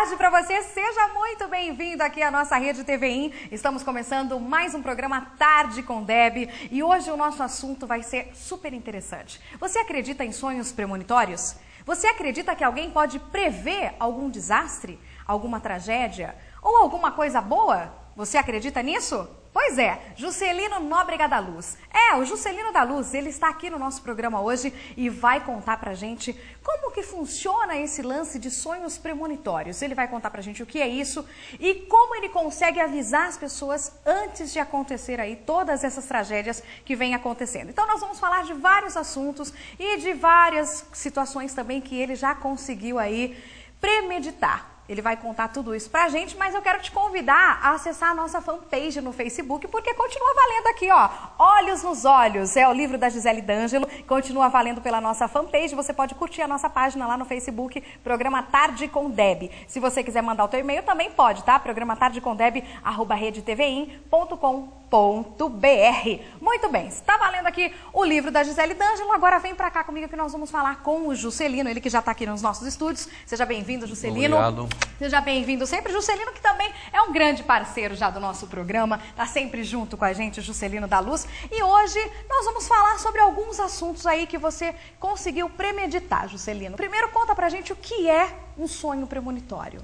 tarde para você, seja muito bem-vindo aqui à nossa rede TVI. Estamos começando mais um programa Tarde com Deb e hoje o nosso assunto vai ser super interessante. Você acredita em sonhos premonitórios? Você acredita que alguém pode prever algum desastre, alguma tragédia ou alguma coisa boa? Você acredita nisso? Pois é, Juscelino Nóbrega da Luz. O Juscelino da Luz, ele está aqui no nosso programa hoje e vai contar pra gente como que funciona esse lance de sonhos premonitórios. Ele vai contar pra gente o que é isso e como ele consegue avisar as pessoas antes de acontecer aí todas essas tragédias que vêm acontecendo. Então nós vamos falar de vários assuntos e de várias situações também que ele já conseguiu aí premeditar. Ele vai contar tudo isso pra gente, mas eu quero te convidar a acessar a nossa fanpage no Facebook, porque continua valendo aqui, ó, Olhos nos Olhos, é o livro da Gisele D'Angelo, continua valendo pela nossa fanpage, você pode curtir a nossa página lá no Facebook, Programa Tarde com Deb. Se você quiser mandar o teu e-mail, também pode, tá? programatardecondeb@redetvi.com.br. Muito bem, está valendo aqui o livro da Gisele D'Angelo, agora vem pra cá comigo que nós vamos falar com o Juscelino, ele que já tá aqui nos nossos estúdios. Seja bem-vindo, Juscelino. Obrigado. Seja bem-vindo sempre, Juscelino, que também é um grande parceiro já do nosso programa, tá sempre junto com a gente, o Juscelino da Luz. E hoje nós vamos falar sobre alguns assuntos aí que você conseguiu premeditar, Juscelino. Primeiro, conta pra gente o que é um sonho premonitório.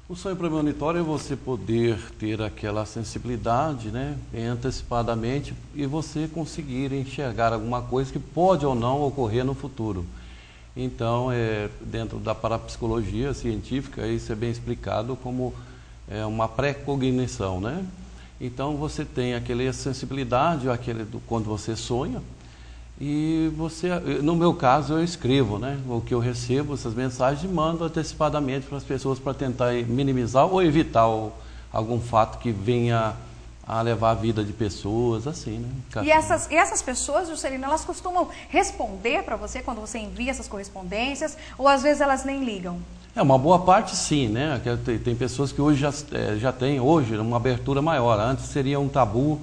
O sonho premonitório é você poder ter aquela sensibilidade, né, antecipadamente, e você conseguir enxergar alguma coisa que pode ou não ocorrer no futuro. Então, dentro da parapsicologia científica, isso é bem explicado como uma pré-cognição, né? Então, você tem aquela sensibilidade, quando você sonha, e no meu caso, eu escrevo, né? O que eu recebo, essas mensagens, e mando antecipadamente para as pessoas para tentar minimizar ou evitar algum fato que venha a levar a vida de pessoas, assim, né? E essas pessoas, Juscelino, elas costumam responder para você quando você envia essas correspondências, ou às vezes elas nem ligam? Uma boa parte sim, né? Tem pessoas que hoje já têm uma abertura maior. Antes seria um tabu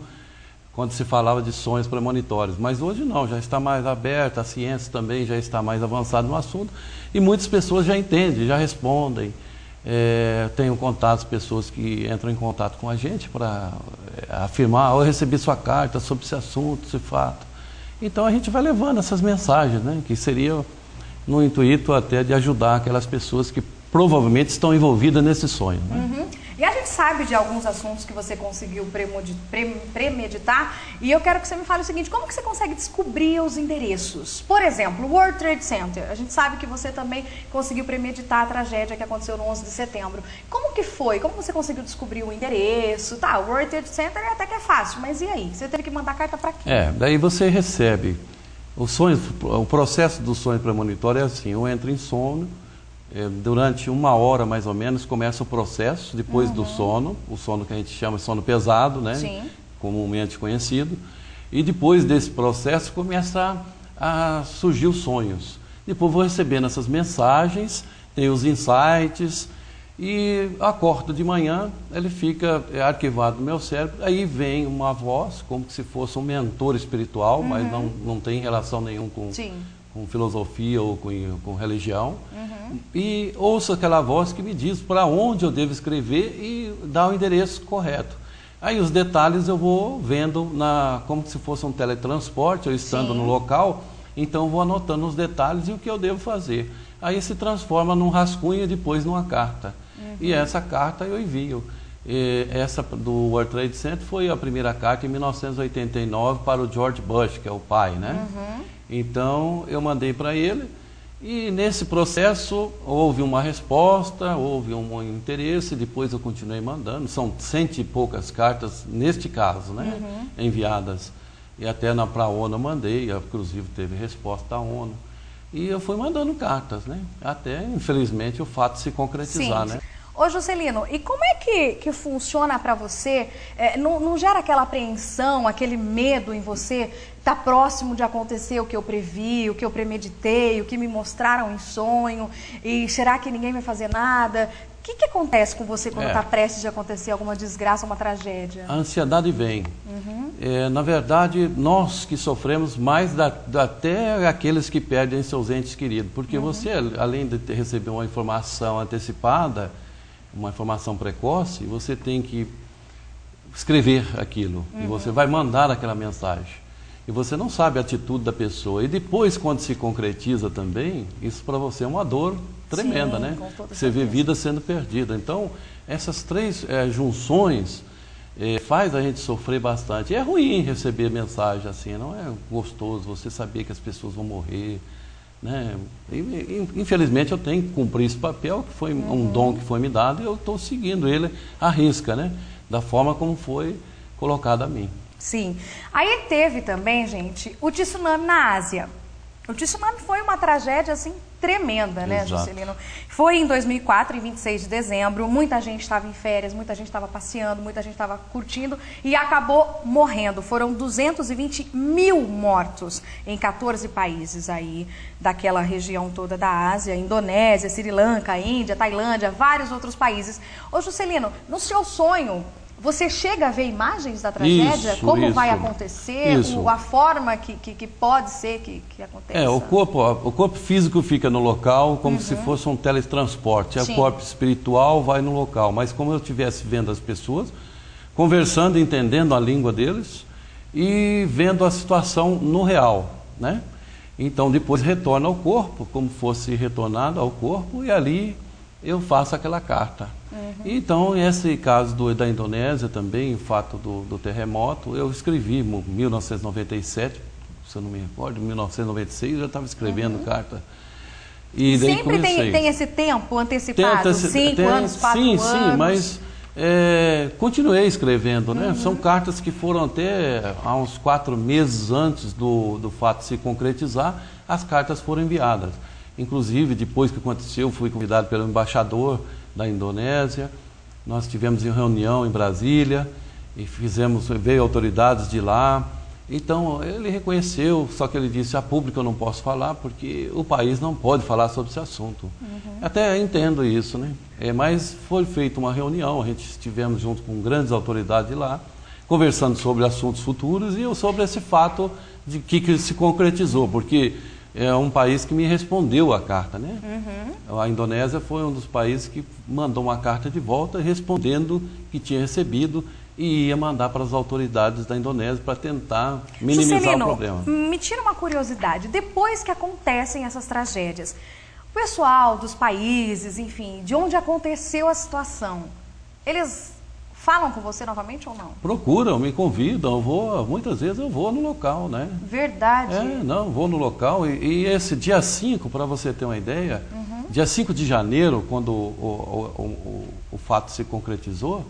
quando se falava de sonhos premonitórios, mas hoje não, já está mais aberta, a ciência também já está mais avançada no assunto, e muitas pessoas já entendem, já respondem. Tenho contatos, pessoas que entram em contato com a gente para afirmar, eu recebi sua carta sobre esse assunto, esse fato. Então a gente vai levando essas mensagens, né, que seria no intuito até de ajudar aquelas pessoas que provavelmente estão envolvidas nesse sonho, né? Uhum. E a gente sabe de alguns assuntos que você conseguiu premeditar, e eu quero que você me fale o seguinte, como que você consegue descobrir os endereços? Por exemplo, o World Trade Center, a gente sabe que você também conseguiu premeditar a tragédia que aconteceu no 11 de setembro. Como que foi? Como você conseguiu descobrir o endereço? Tá, o World Trade Center até que é fácil, mas e aí? Você teve que mandar carta para quê? Daí você recebe o processo do sonho premonitório é assim, eu entro em sono, durante 1 hora mais ou menos começa o processo, depois do sono, o sono que a gente chama de sono pesado, né? Sim. Comumente conhecido, e depois desse processo começa a surgir os sonhos. Depois vou recebendo essas mensagens, tem os insights, e acordo de manhã, ele fica arquivado no meu cérebro, aí vem uma voz, como se fosse um mentor espiritual, mas não tem relação nenhuma com filosofia ou com religião, e ouço aquela voz que me diz para onde eu devo escrever e dá o endereço correto. Aí os detalhes eu vou vendo como se fosse um teletransporte, eu estando no local, então eu vou anotando os detalhes e o que eu devo fazer. Aí se transforma num rascunho e depois numa carta. E essa carta eu envio. Essa do World Trade Center foi a primeira carta em 1989 para o George Bush, que é o pai, né? Então eu mandei para ele e nesse processo houve uma resposta, houve um interesse, depois eu continuei mandando, são 100 e poucas cartas neste caso, né? Enviadas, e até para a ONU eu mandei, inclusive teve resposta da ONU, e eu fui mandando cartas, né? Até infelizmente o fato se concretizar, né? Ô Juscelino, e como é que funciona para você? Não gera aquela apreensão, aquele medo em você? Está próximo de acontecer o que eu previ, o que eu premeditei, o que me mostraram em sonho, e será que ninguém vai fazer nada? O que acontece com você quando está prestes de acontecer alguma desgraça, uma tragédia? A ansiedade vem. Na verdade, nós que sofremos mais até aqueles que perdem seus entes queridos, porque você, além de receber uma informação antecipada, uma informação precoce, você tem que escrever aquilo, e você vai mandar aquela mensagem. E você não sabe a atitude da pessoa. E depois, quando se concretiza também, isso para você é uma dor tremenda, né? Você vê vida sendo perdida. Então, essas três junções faz a gente sofrer bastante. E é ruim receber mensagem assim, não é gostoso você saber que as pessoas vão morrer, né? Infelizmente eu tenho que cumprir esse papel, que foi um dom que foi me dado, e eu estou seguindo ele à risca, né? Da forma como foi colocado a mim. Sim. Aí teve também, gente, o tsunami na Ásia. O tsunami foi uma tragédia, assim, tremenda, né, Juscelino? Foi em 2004, em 26 de dezembro, muita gente estava em férias, muita gente estava passeando, muita gente estava curtindo e acabou morrendo. Foram 220 mil mortos em 14 países aí, daquela região toda da Ásia, Indonésia, Sri Lanka, Índia, Tailândia, vários outros países. Ô, Juscelino, no seu sonho, você chega a ver imagens da tragédia? Como vai acontecer? A forma que pode ser que aconteça? O corpo físico fica no local como se fosse um teletransporte. O corpo espiritual vai no local. Mas como eu estivesse vendo as pessoas, conversando, entendendo a língua deles e vendo a situação no real, né? Então depois retorna ao corpo, como fosse retornado ao corpo, e ali eu faço aquela carta. Então, esse caso da Indonésia também, o fato do terremoto, eu escrevi em 1997, se eu não me recordo, em 1996, eu já estava escrevendo carta. E daí sempre tem esse tempo antecipado, 5 anos, 4 anos? Sim, mas continuei escrevendo, né? São cartas que foram até há uns 4 meses antes do fato se concretizar, as cartas foram enviadas. Inclusive, depois que aconteceu, fui convidado pelo embaixador da Indonésia, nós tivemos uma reunião em Brasília e veio autoridades de lá. Então ele reconheceu, só que ele disse: a público eu não posso falar porque o país não pode falar sobre esse assunto. Até entendo isso, né? Mas foi feita uma reunião, a gente estivemos junto com grandes autoridades de lá, conversando sobre assuntos futuros e sobre esse fato de que se concretizou, porque é um país que me respondeu a carta, né? A Indonésia foi um dos países que mandou uma carta de volta respondendo que tinha recebido e ia mandar para as autoridades da Indonésia para tentar minimizar Juscelino, o problema. Me tira uma curiosidade, depois que acontecem essas tragédias, o pessoal dos países, enfim, de onde aconteceu a situação, eles falam com você novamente ou não? Procuram, me convidam, muitas vezes eu vou no local, né? Verdade? Vou no local e esse dia 5, para você ter uma ideia, dia 5 de janeiro, quando o fato se concretizou,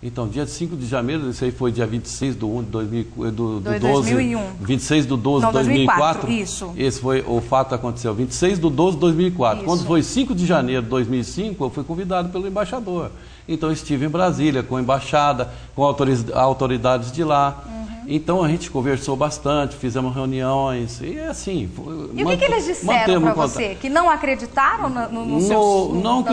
então dia 5 de janeiro, isso aí foi dia 26 de 1 de 2001. 26 de 12 de 2004. Isso. Esse foi, o fato aconteceu 26 de 12 de 2004. Isso. Quando foi 5 de janeiro de 2005, eu fui convidado pelo embaixador. Então eu estive em Brasília com a embaixada, com autoridades de lá. Então a gente conversou bastante, fizemos reuniões e assim. E o que eles disseram para você? Que não acreditaram no seu Não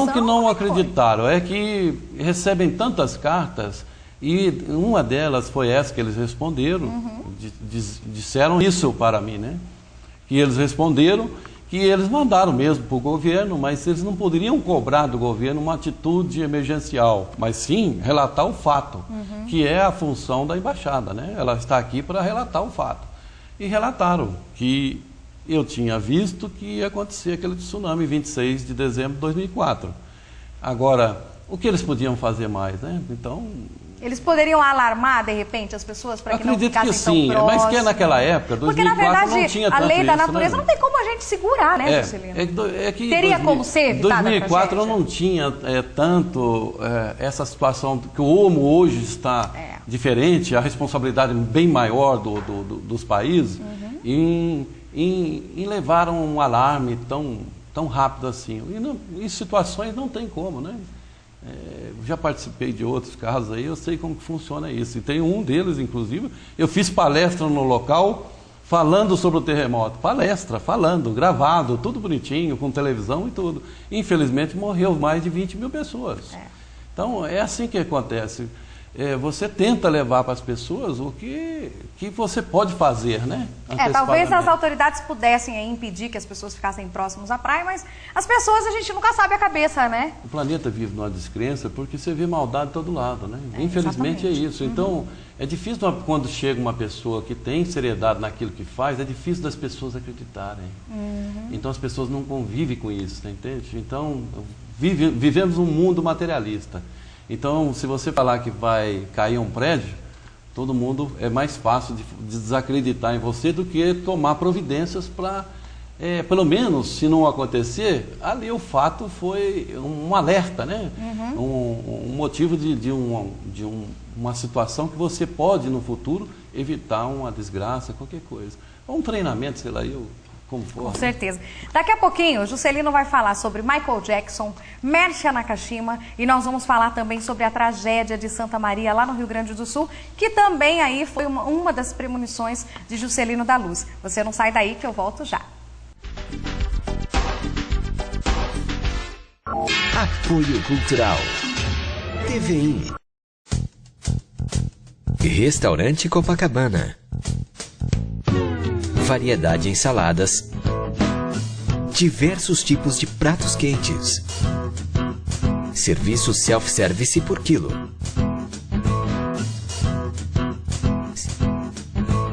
que não acreditaram, é que recebem tantas cartas e uma delas foi essa que eles responderam, disseram isso para mim, né? Que eles responderam que eles mandaram mesmo para o governo, mas eles não poderiam cobrar do governo uma atitude emergencial, mas sim relatar o fato, que é a função da embaixada, né? Ela está aqui para relatar o fato. E relataram que eu tinha visto que ia acontecer aquele tsunami 26 de dezembro de 2004. Agora, o que eles podiam fazer mais, né? Então... Eles poderiam alarmar, de repente, as pessoas para que não ficassem tão próximas? Acredito que sim, mas que naquela época, 2004, porque, na verdade, não tinha a lei da isso, natureza, né? não tem como a gente segurar, né, Juscelino? Que teria como ser evitada a 2004 tragédia? não tinha tanto essa situação que o OMO hoje está diferente, a responsabilidade bem maior dos países em levar um alarme tão rápido assim. E situações não tem como, né? Já participei de outros casos aí, eu sei como que funciona isso. E tem um deles, inclusive, eu fiz palestra no local falando sobre o terremoto. Palestra, falando, gravado, tudo bonitinho, com televisão e tudo. Infelizmente morreu mais de 20 mil pessoas. Então é assim que acontece. Você tenta levar para as pessoas o que você pode fazer, né? Talvez as autoridades pudessem aí impedir que as pessoas ficassem próximas à praia, mas as pessoas a gente nunca sabe a cabeça, né? O planeta vive numa descrença porque você vê maldade de todo lado, né? Infelizmente exatamente. É isso. Então, é difícil quando chega uma pessoa que tem seriedade naquilo que faz, é difícil das pessoas acreditarem. Então as pessoas não convivem com isso, entende? Então, vivemos um mundo materialista. Então, se você falar que vai cair um prédio, todo mundo é mais fácil de desacreditar em você do que tomar providências para, pelo menos, se não acontecer, ali o fato foi um alerta, né? Um motivo de uma situação que você pode, no futuro, evitar uma desgraça, qualquer coisa. Um treinamento, sei lá, como for. Com certeza. Daqui a pouquinho, o Juscelino vai falar sobre Michael Jackson, Mercy Nakashima, e nós vamos falar também sobre a tragédia de Santa Maria, lá no Rio Grande do Sul, que também aí foi uma das premonições de Juscelino da Luz. Você não sai daí que eu volto já. Apoio Cultural. TVI. Restaurante Copacabana. Variedade em saladas. Diversos tipos de pratos quentes. Serviço self-service por quilo.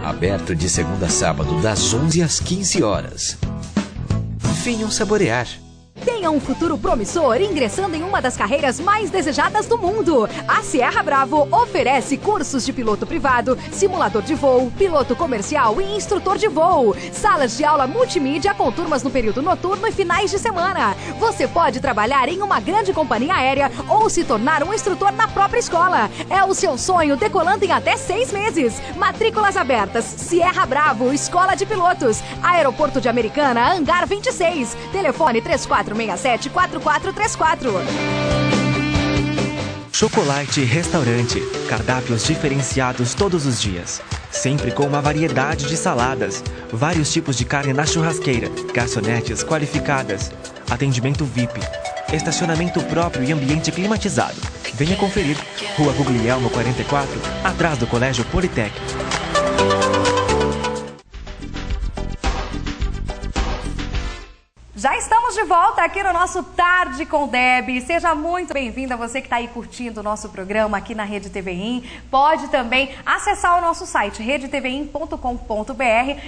Aberto de segunda a sábado, das 11 às 15 horas. Venham saborear. Tenha um futuro promissor ingressando em uma das carreiras mais desejadas do mundo. A Sierra Bravo oferece cursos de piloto privado, simulador de voo, piloto comercial e instrutor de voo. Salas de aula multimídia com turmas no período noturno e finais de semana. Você pode trabalhar em uma grande companhia aérea ou se tornar um instrutor na própria escola. É o seu sonho decolando em até 6 meses. Matrículas abertas. Sierra Bravo, Escola de Pilotos. Aeroporto de Americana, Hangar 26. Telefone 3467-4434. Chocolate Restaurante. Cardápios diferenciados todos os dias. Sempre com uma variedade de saladas. Vários tipos de carne na churrasqueira. Garçonetes qualificadas. Atendimento VIP. Estacionamento próprio e ambiente climatizado. Venha conferir. Rua Guglielmo 44, atrás do Colégio Politécnico. Já estamos de volta aqui no nosso Tarde com Deb. Seja muito bem-vinda, você que está aí curtindo o nosso programa aqui na Rede TVI. Pode também acessar o nosso site, redetvim.com.br,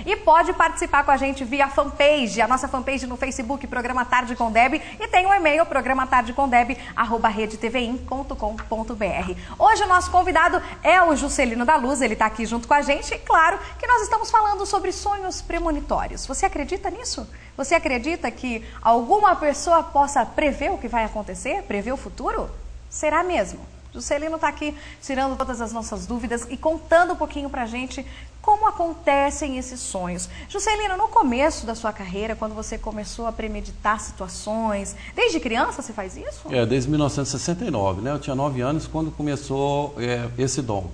e pode participar com a gente via fanpage, a nossa fanpage no Facebook, Programa Tarde com Deb, e tem o e-mail, programatardecondeb@redetvim.com.br. Hoje o nosso convidado é o Juscelino da Luz, ele está aqui junto com a gente, e claro que nós estamos falando sobre sonhos premonitórios. Você acredita nisso? Você acredita que alguma pessoa possa prever o que vai acontecer, prever o futuro? Será mesmo? Juscelino está aqui tirando todas as nossas dúvidas e contando um pouquinho pra gente como acontecem esses sonhos. Juscelino, no começo da sua carreira, quando você começou a premeditar situações, desde criança você faz isso? Desde 1969, né? Eu tinha 9 anos quando começou esse dom.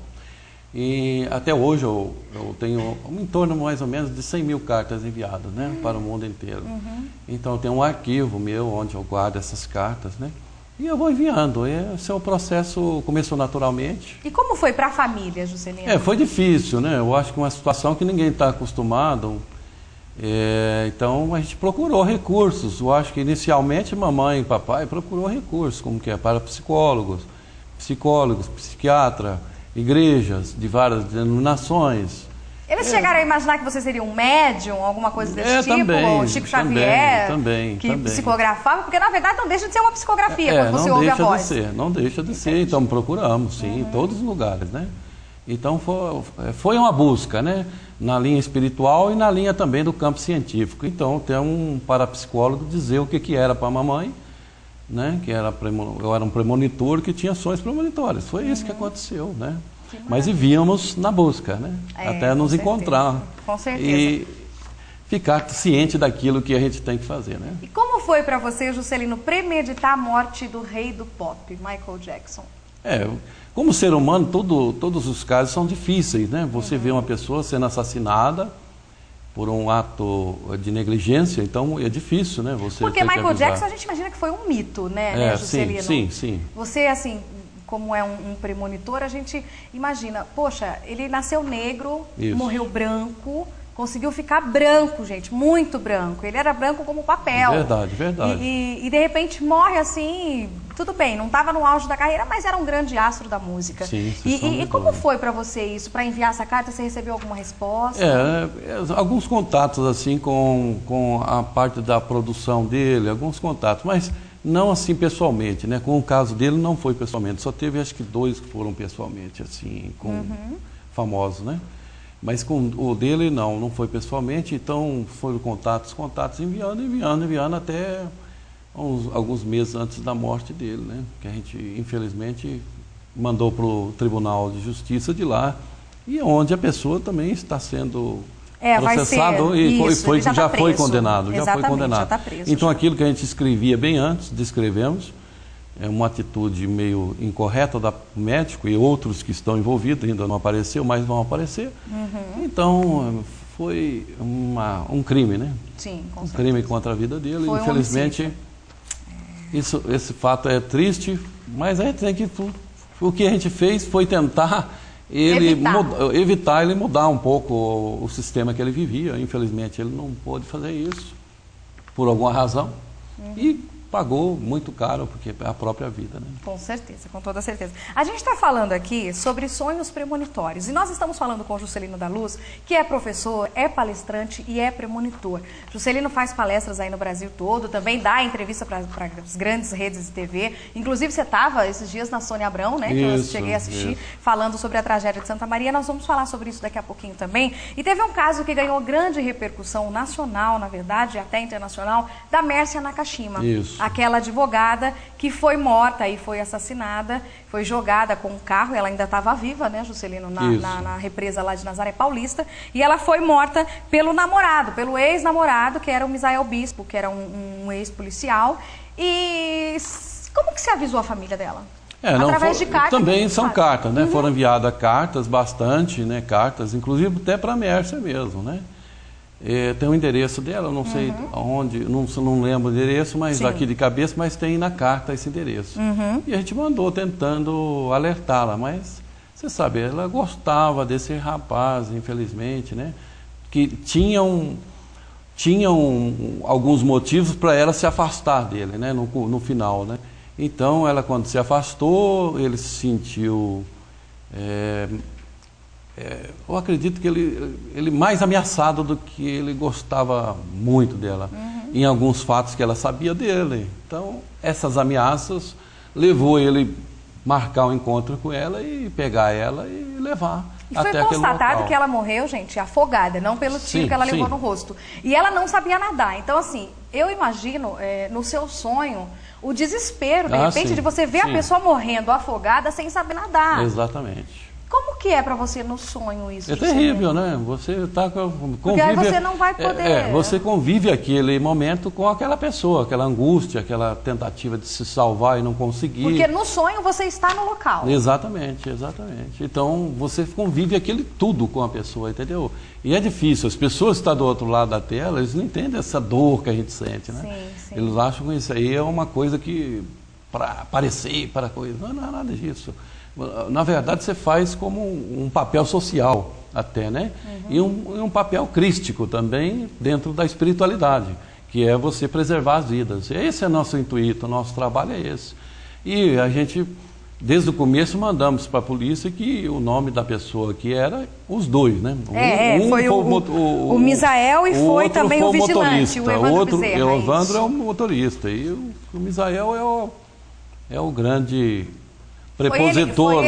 E até hoje eu tenho em torno mais ou menos de 100 mil cartas enviadas, né, para o mundo inteiro. Então eu tenho um arquivo meu onde eu guardo essas cartas, né, e eu vou enviando. Esse é o processo, começou naturalmente. E como foi para a família, Juscelino? Foi difícil, né? Eu acho que uma situação que ninguém está acostumado. Então a gente procurou recursos. Eu acho que inicialmente mamãe e papai procurou recursos, como que é para psicólogos, psiquiatra, igrejas de várias denominações. Eles chegaram a imaginar que você seria um médium, alguma coisa desse tipo? Também, ou Chico Xavier, também. psicografava? Porque na verdade não deixa de ser uma psicografia quando você ouve a voz. Não deixa de ser, então procuramos, sim, em todos os lugares, né? Então foi uma busca, né? Na linha espiritual e na linha também do campo científico. Então tem um parapsicólogo dizer o que era para a mamãe, né? Que eu era um premonitor que tinha sonhos premonitórios. Foi isso que aconteceu, né? Mas vivíamos na busca, né? Até nos encontrar. Com certeza. ficar ciente daquilo que a gente tem que fazer, né? E como foi para você, Juscelino, premeditar a morte do rei do pop, Michael Jackson? Como ser humano, todos os casos são difíceis, né? Você vê uma pessoa sendo assassinada por um ato de negligência, então é difícil, né? Porque Michael Jackson, a gente imagina que foi um mito, né, Juscelino? Sim. Você, assim, como é um premonitor, a gente imagina, poxa, ele nasceu negro, morreu branco, conseguiu ficar branco, gente, muito branco. Ele era branco como papel. Verdade. E de repente morre assim, tudo bem, não estava no auge da carreira, mas era um grande astro da música. Sim, e como foi para você isso? Para enviar essa carta, você recebeu alguma resposta? Alguns contatos assim com a parte da produção dele, alguns contatos, mas não assim pessoalmente, né? Com o caso dele não foi pessoalmente, só teve acho que 2 que foram pessoalmente, assim, com famosos, né? Mas com o dele não foi pessoalmente, então foram contatos, enviando até alguns meses antes da morte dele, né? Que a gente, infelizmente, mandou para o Tribunal de Justiça de lá, e onde a pessoa também está sendo processado já foi condenado. Exatamente, já está preso. Então aquilo que a gente escrevia bem antes, descrevemos, é uma atitude meio incorreta da médico e outros que estão envolvidos, ainda não apareceu, mas vão aparecer. Então, foi um crime, né? Sim, com certeza. Crime contra a vida dele. Foi infelizmente, esse fato é triste, mas a gente tem que... O que a gente fez foi tentar evitar ele mudar um pouco o sistema que ele vivia. Infelizmente, ele não pôde fazer isso, por alguma razão. E pagou muito caro, porque é a própria vida, né? Com certeza, com toda certeza. A gente está falando aqui sobre sonhos premonitórios, e nós estamos falando com o Juscelino da Luz, que é professor, é palestrante e é premonitor. Juscelino faz palestras aí no Brasil todo, também dá entrevista para as grandes redes de TV. Inclusive, você estava esses dias na Sônia Abrão, né? Que eu cheguei a assistir, falando sobre a tragédia de Santa Maria. Nós vamos falar sobre isso daqui a pouquinho também. E teve um caso que ganhou grande repercussão nacional, na verdade, até internacional, da Mércia Nakashima. Isso. Aquela advogada que foi morta e foi assassinada, foi jogada com um carro, ela ainda estava viva, né, Juscelino, na represa lá de Nazaré Paulista, e ela foi morta pelo namorado, pelo ex-namorado, que era o Misael Bispo, que era um ex-policial. E como que você avisou a família dela? Através de cartas? Também são cartas, né? Foram enviadas cartas, bastante, né? Cartas, inclusive até para a Mércia mesmo, né? Tem o endereço dela, não sei onde, não lembro o endereço, mas aqui de cabeça, mas tem na carta esse endereço. E a gente mandou tentando alertá-la, mas você sabe, ela gostava desse rapaz, infelizmente, né? Que tinham alguns motivos para ela se afastar dele, né? No final, né? Então, ela quando se afastou, ele se sentiu... eu acredito que ele mais ameaçado do que ele gostava muito dela, em alguns fatos que ela sabia dele. Então, essas ameaças levou ele marcar um encontro com ela e pegar ela e levar até aquele local. Foi constatado que ela morreu, gente, afogada, não pelo tiro que ela levou no rosto. E ela não sabia nadar. Então, assim, eu imagino no seu sonho o desespero, de repente, de você ver a pessoa morrendo afogada sem saber nadar. Exatamente. Como que é para você no sonho isso? É terrível, né? Você está porque aí você não vai poder... você convive aquele momento com aquela pessoa, aquela angústia, aquela tentativa de se salvar e não conseguir. Porque no sonho você está no local. Exatamente. Então, você convive aquele tudo com a pessoa, entendeu? E é difícil. As pessoas que estão do outro lado da tela, eles não entendem essa dor que a gente sente, né? Sim. Eles acham que isso aí é uma coisa que... para aparecer, para coisa... Não é nada disso. Na verdade, você faz como um papel social até, né? E um papel crístico também dentro da espiritualidade, que é você preservar as vidas. Esse é nosso intuito, o nosso trabalho é esse. E a gente, desde o começo, mandamos para a polícia que o nome da pessoa que era os dois, né? Foi o Misael e foi também o vigilante, o Evandro Bezerra. O Evandro é o motorista e o Misael é o grande... prepositor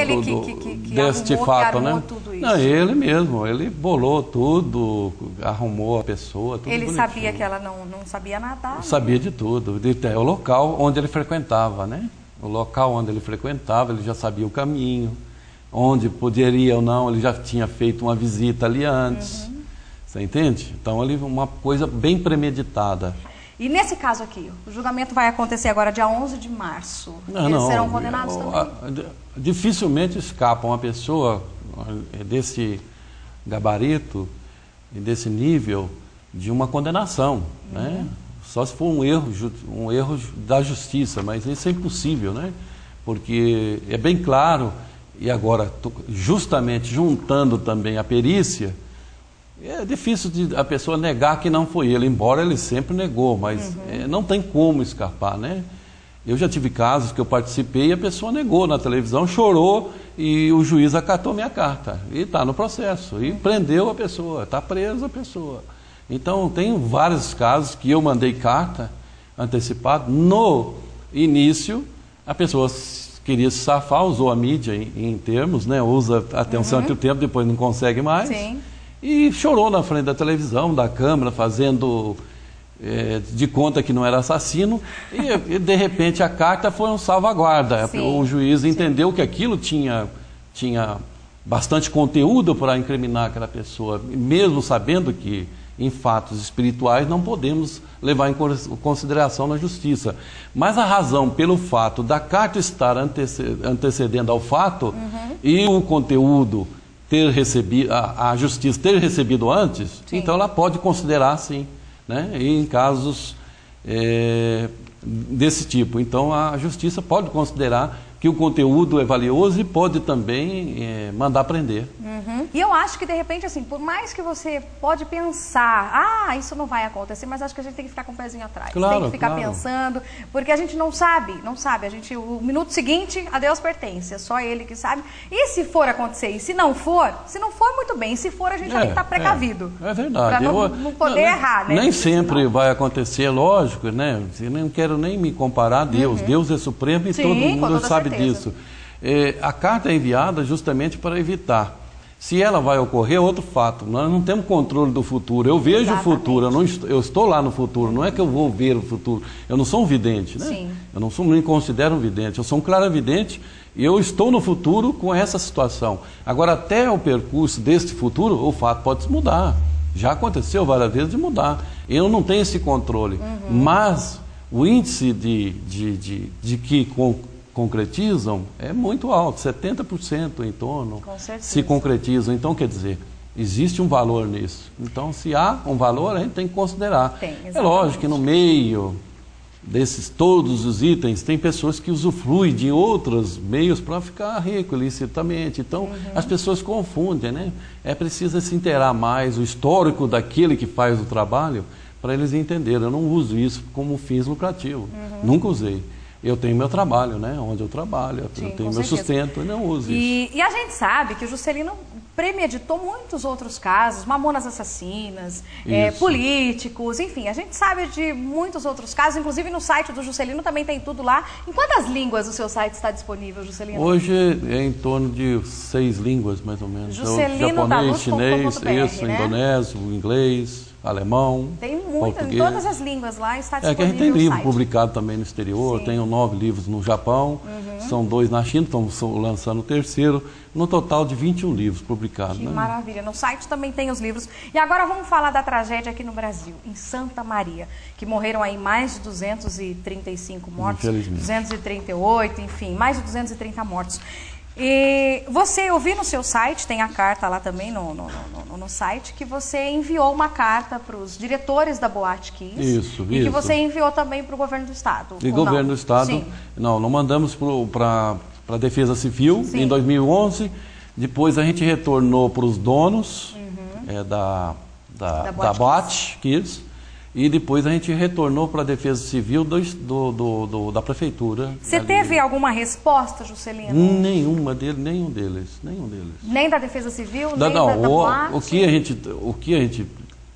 deste fato, né? Tudo isso. Não, ele mesmo, ele bolou tudo, arrumou a pessoa, tudo ele bonitinho. Sabia que ela não sabia nadar? Sabia de tudo, o local onde ele frequentava, né? O local onde ele frequentava, ele já sabia o caminho, onde poderia ou não, ele já tinha feito uma visita ali antes, Você entende? Então, ali uma coisa bem premeditada. E nesse caso aqui, o julgamento vai acontecer agora dia 11 de março. Eles serão condenados também? Dificilmente escapa uma pessoa desse gabarito e desse nível de uma condenação, né? Só se for um erro da justiça, mas isso é impossível, né? Porque é bem claro, e agora justamente juntando também a perícia, é difícil a pessoa negar que não foi ele, embora ele sempre negou, mas não tem como escapar, né? Eu já tive casos que eu participei e a pessoa negou na televisão, chorou e o juiz acatou minha carta. E está no processo, e prendeu a pessoa, está presa a pessoa. Então, tem vários casos que eu mandei carta antecipada. No início, a pessoa queria se safar, usou a mídia em termos, né? Usa até um certo tempo, depois não consegue mais. Sim. E chorou na frente da televisão, da câmera, fazendo de conta que não era assassino. E de repente a carta foi um salvaguarda. Sim, o juiz entendeu que aquilo tinha bastante conteúdo para incriminar aquela pessoa, mesmo sabendo que em fatos espirituais não podemos levar em consideração na justiça. Mas a razão pelo fato da carta estar antecedendo ao fato e o conteúdo ter recebido, a justiça ter recebido antes, sim, então ela pode considerar sim, né? E em casos desse tipo. Então a justiça pode considerar que o conteúdo é valioso e pode também mandar prender. E eu acho que, de repente, assim, por mais que você pode pensar, isso não vai acontecer, mas acho que a gente tem que ficar com o pezinho atrás. Claro, tem que ficar pensando, porque a gente não sabe. O minuto seguinte, a Deus pertence, é só Ele que sabe. E se for acontecer, e se não for, muito bem. Se for, a gente já tem que estar precavido. É verdade. Para não poder errar, né? Nem sempre vai acontecer, lógico, né? Eu não quero nem me comparar a Deus. Deus é supremo e sim, todo mundo sabe certeza disso. A carta é enviada justamente para evitar. Se ela vai ocorrer, é outro fato. Nós não temos controle do futuro. Eu vejo exatamente o futuro, eu estou lá no futuro. Não é que eu vou ver o futuro. Eu não sou um vidente, né? Sim. Eu não me considero um vidente. Eu sou um clarividente e eu estou no futuro com essa situação. Agora, até o percurso deste futuro, o fato pode mudar. Já aconteceu várias vezes de mudar. Eu não tenho esse controle. Mas o índice de que concretizam é muito alto, 70% em torno se concretizam. Então, quer dizer, existe um valor nisso. Então, se há um valor, a gente tem que considerar. É lógico que no meio desses todos os itens, tem pessoas que usufruem de outros meios para ficar rico ilicitamente. Então, as pessoas confundem, né? É preciso se inteirar mais o histórico daquele que faz o trabalho para eles entenderem. Eu não uso isso como fins lucrativos. Nunca usei. Eu tenho meu trabalho, né? Onde eu trabalho, sim, eu tenho meu sustento, eu não uso isso. E a gente sabe que o Juscelino premeditou muitos outros casos, mamonas assassinas, políticos, enfim, a gente sabe de muitos outros casos, inclusive no site do Juscelino também tem tudo lá. Em quantas línguas o seu site está disponível, Juscelino? Hoje é em torno de 6 línguas, mais ou menos. Japonês, chinês, isso, né? Indonésio, inglês, alemão, tem muitas, em todas as línguas lá está disponível. Que a gente tem livro publicado também no exterior, sim, tenho 9 livros no Japão, são 2 na China, estamos lançando o 3º, no total de 21 livros publicados. Que maravilha, no site também tem os livros. E agora vamos falar da tragédia aqui no Brasil, em Santa Maria, que morreram aí mais de 235 mortos, 238, enfim, mais de 230 mortos. E eu vi no seu site, tem a carta lá também no site, que você enviou uma carta para os diretores da Boate Kiss. Isso. Que você enviou também para o governo do estado. E governo do estado, sim, não mandamos para a Defesa Civil, sim, em 2011, depois a gente retornou para os donos da Boate Kiss. E depois a gente retornou para a Defesa Civil da Prefeitura. Você teve alguma resposta, Juscelino? Nenhum deles. Nem da Defesa Civil, nem da Boate? O que a gente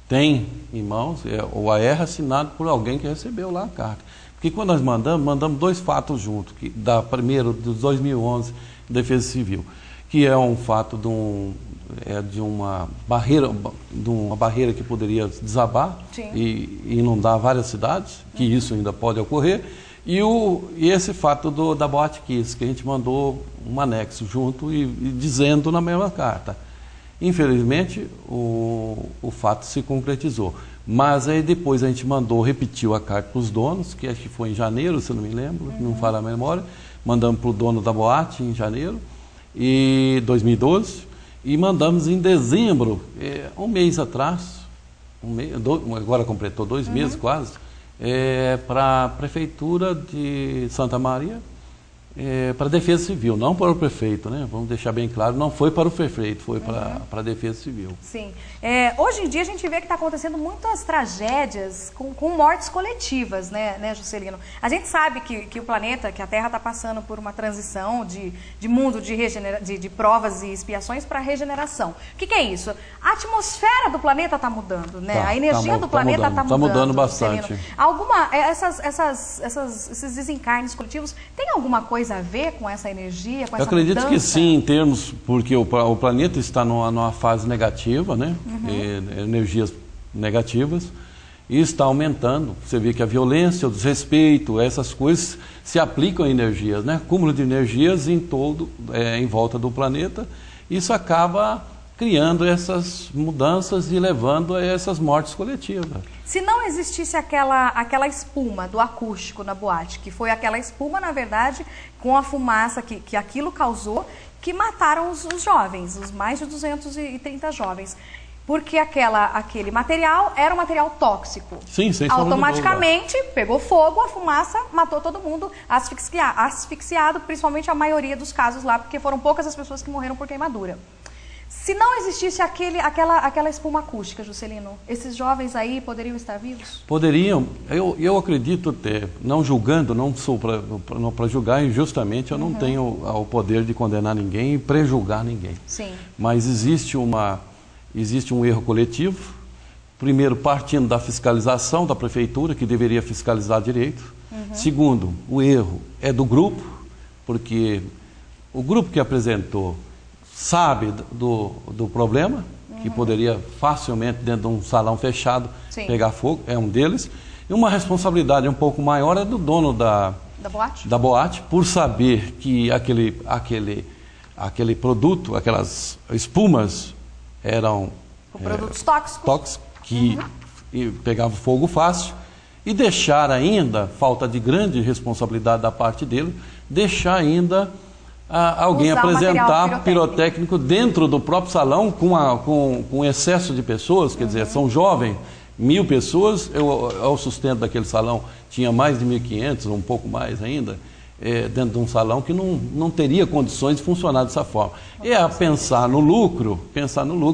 tem em mãos é o AR assinado por alguém que recebeu lá a carta. Porque quando nós mandamos 2 fatos juntos. Primeiro, de 2011, Defesa Civil, que é um fato de uma barreira que poderia desabar e inundar várias cidades, que isso ainda pode ocorrer, e esse fato da Boate Kiss, que a gente mandou um anexo junto e dizendo na mesma carta. Infelizmente, o fato se concretizou. Mas aí depois a gente repetiu a carta para os donos, que acho que foi em janeiro, se eu não me lembro, não falo a memória. Mandamos para o dono da boate em janeiro, e 2012, e mandamos em dezembro, um mês atrás, agora completou 2 meses quase, para a Prefeitura de Santa Maria, para a Defesa Civil, não para o prefeito, né? Vamos deixar bem claro, não foi para o prefeito, foi para a Defesa Civil. Sim. Hoje em dia a gente vê que está acontecendo muitas tragédias com mortes coletivas, né, Juscelino? A gente sabe que o planeta, que a Terra está passando por uma transição de mundo de provas e expiações para regeneração. O que é isso? A atmosfera do planeta está mudando, né? A energia do planeta está mudando. Está mudando bastante. Esses desencarnes coletivos, tem alguma coisa a ver com essa energia, com essa Eu acredito mudança? que sim, em termos, porque o planeta está numa fase negativa, né? Energias negativas, e está aumentando. Você vê que a violência, o desrespeito, essas coisas se aplicam a energias, né? Acúmulo de energias em volta do planeta. Isso acaba criando essas mudanças e levando a essas mortes coletivas. Se não existisse aquela espuma do acústico na boate, que foi aquela espuma, na verdade, com a fumaça que aquilo causou, que mataram os jovens, os mais de 230 jovens. Porque aquele material era um material tóxico. Sim, sem sombra de dúvida. Automaticamente pegou fogo, a fumaça matou todo mundo asfixiado, principalmente a maioria dos casos lá, porque foram poucas as pessoas que morreram por queimadura. Se não existisse aquela espuma acústica, Juscelino, esses jovens aí poderiam estar vivos? Poderiam. Eu acredito até, não julgando, não sou para julgar injustamente, eu não tenho o poder de condenar ninguém e prejulgar ninguém. Sim. Mas existe um erro coletivo, primeiro partindo da fiscalização da prefeitura, que deveria fiscalizar direito. Segundo, o erro é do grupo, porque o grupo que apresentou sabe do problema, que poderia facilmente, dentro de um salão fechado, pegar fogo, é um deles. E uma responsabilidade um pouco maior é do dono da boate, por saber que aquele produto, aquelas espumas, eram produtos tóxicos que pegavam fogo fácil, e deixar ainda, falta de grande responsabilidade da parte dele, deixar ainda alguém apresentar pirotécnico dentro do próprio salão com excesso de pessoas, quer dizer, são jovens, 1.000 pessoas, o sustento daquele salão tinha mais de 1.500, um pouco mais ainda, dentro de um salão que não teria condições de funcionar dessa forma. Pensar no lucro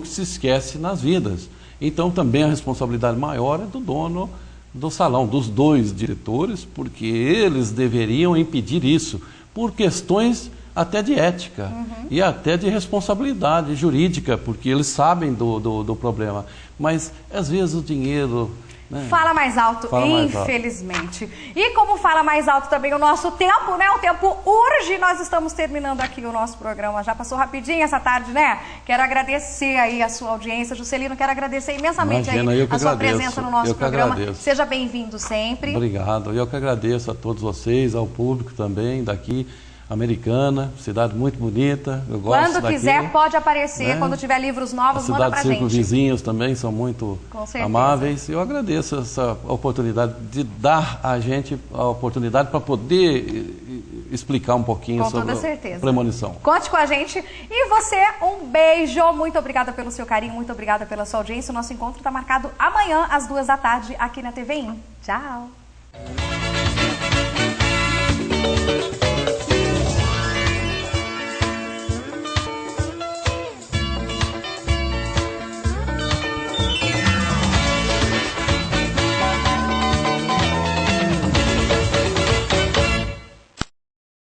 se esquece nas vidas. Então também a responsabilidade maior é do dono do salão, dos 2 diretores, porque eles deveriam impedir isso, por questões até de ética e até de responsabilidade jurídica, porque eles sabem do problema. Mas às vezes o dinheiro... né? Fala mais alto, infelizmente. E como fala mais alto também o nosso tempo, né? O tempo urge, nós estamos terminando aqui o nosso programa. Já passou rapidinho essa tarde, né? Quero agradecer aí a sua audiência, Juscelino, quero agradecer imensamente a sua presença no nosso programa. Seja bem-vindo sempre. Obrigado. Eu que agradeço a todos vocês, ao público também daqui. Americana, cidade muito bonita, eu gosto Quando quiser, pode aparecer, né? Quando tiver livros novos, manda pra gente. A cidade de vizinhos também são muito amáveis. Eu agradeço essa oportunidade de dar a gente a oportunidade para poder explicar um pouquinho sobre a premonição. Conte com a gente. E você, um beijo. Muito obrigada pelo seu carinho, muito obrigada pela sua audiência. O nosso encontro está marcado amanhã, às 2 da tarde, aqui na TVI. Tchau.